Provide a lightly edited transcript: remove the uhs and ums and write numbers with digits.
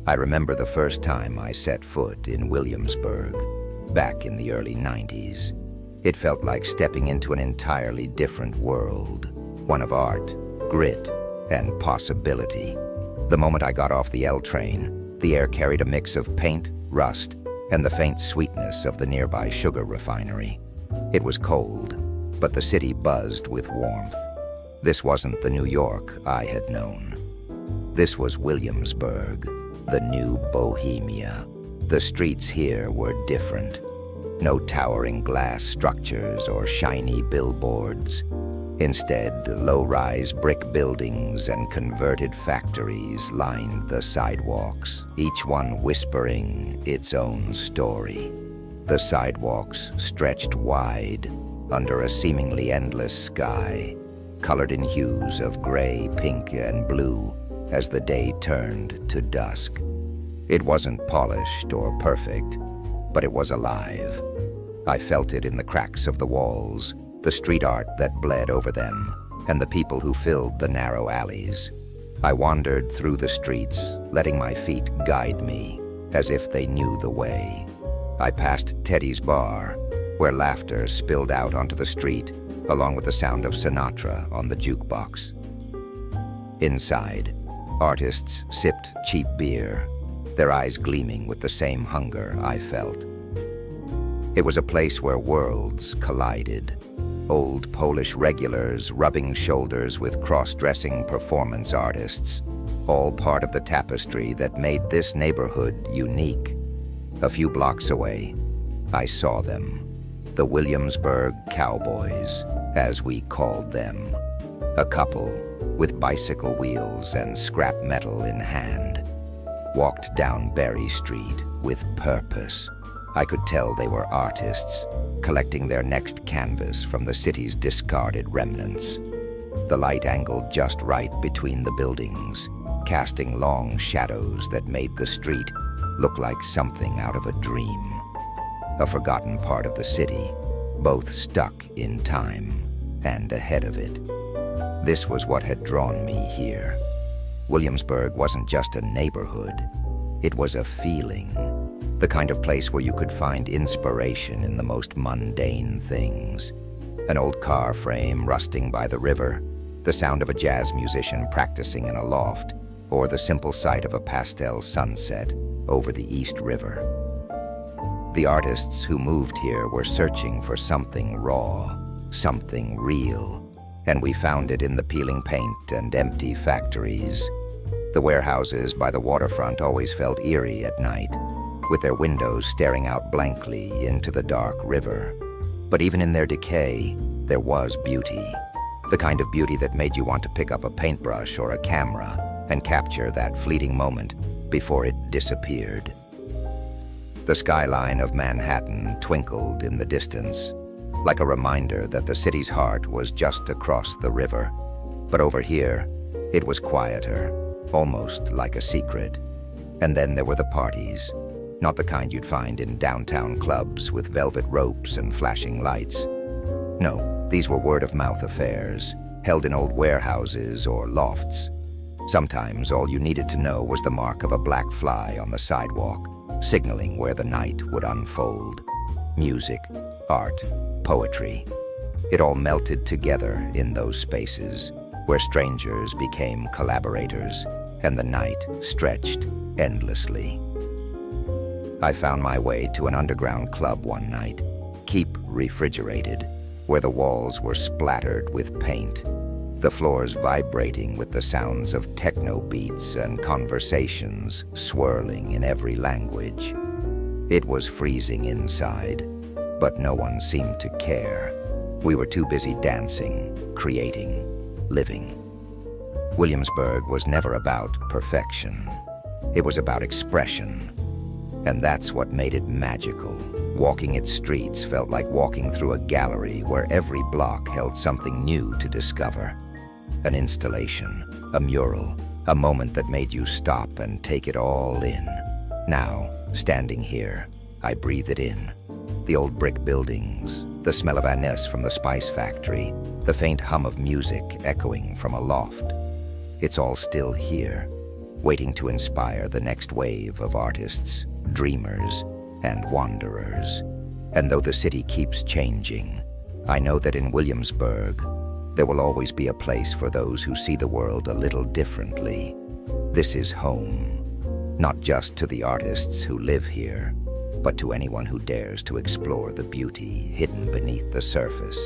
I remember the first time I set foot in Williamsburg, back in the early 90s. It felt like stepping into an entirely different world, one of art, grit, and possibility. The moment I got off the L train, the air carried a mix of paint, rust, and the faint sweetness of the nearby sugar refinery. It was cold, but the city buzzed with warmth. This wasn't the New York I had known. This was Williamsburg, the new Bohemia. The streets here were different. No towering glass structures or shiny billboards. Instead, low-rise brick buildings and converted factories lined the sidewalks, each one whispering its own story. The sidewalks stretched wide under a seemingly endless sky, colored in hues of gray, pink, and blue as the day turned to dusk. It wasn't polished or perfect, but it was alive. I felt it in the cracks of the walls, the street art that bled over them, and the people who filled the narrow alleys. I wandered through the streets, letting my feet guide me, as if they knew the way. I passed Teddy's bar, where laughter spilled out onto the street, along with the sound of Sinatra on the jukebox. Inside, artists sipped cheap beer, their eyes gleaming with the same hunger I felt. It was a place where worlds collided. Old Polish regulars rubbing shoulders with cross-dressing performance artists, all part of the tapestry that made this neighborhood unique. A few blocks away, I saw them, the Williamsburg Cowboys, as we called them. A couple, with bicycle wheels and scrap metal in hand, walked down Berry Street with purpose. I could tell they were artists, collecting their next canvas from the city's discarded remnants. The light angled just right between the buildings, casting long shadows that made the street look like something out of a dream. A forgotten part of the city, both stuck in time and ahead of it. This was what had drawn me here. Williamsburg wasn't just a neighborhood, it was a feeling. The kind of place where you could find inspiration in the most mundane things. An old car frame rusting by the river, the sound of a jazz musician practicing in a loft, or the simple sight of a pastel sunset over the East River. The artists who moved here were searching for something raw, something real, and we found it in the peeling paint and empty factories. The warehouses by the waterfront always felt eerie at night, with their windows staring out blankly into the dark river. But even in their decay, there was beauty. The kind of beauty that made you want to pick up a paintbrush or a camera and capture that fleeting moment before it disappeared. The skyline of Manhattan twinkled in the distance, like a reminder that the city's heart was just across the river. But over here, it was quieter, almost like a secret. And then there were the parties. Not the kind you'd find in downtown clubs with velvet ropes and flashing lights. No, these were word-of-mouth affairs, held in old warehouses or lofts. Sometimes all you needed to know was the mark of a black fly on the sidewalk, signaling where the night would unfold. Music, art, poetry. It all melted together in those spaces, where strangers became collaborators, and the night stretched endlessly. I found my way to an underground club one night, Keep Refrigerated, where the walls were splattered with paint, the floors vibrating with the sounds of techno beats and conversations swirling in every language. It was freezing inside, but no one seemed to care. We were too busy dancing, creating, living. Williamsburg was never about perfection. It was about expression. And that's what made it magical. Walking its streets felt like walking through a gallery where every block held something new to discover. An installation, a mural, a moment that made you stop and take it all in. Now, standing here, I breathe it in. The old brick buildings, the smell of anise from the spice factory, the faint hum of music echoing from a loft. It's all still here, waiting to inspire the next wave of artists, dreamers, and wanderers. And though the city keeps changing, I know that in Williamsburg, there will always be a place for those who see the world a little differently. This is home, not just to the artists who live here, but to anyone who dares to explore the beauty hidden beneath the surface.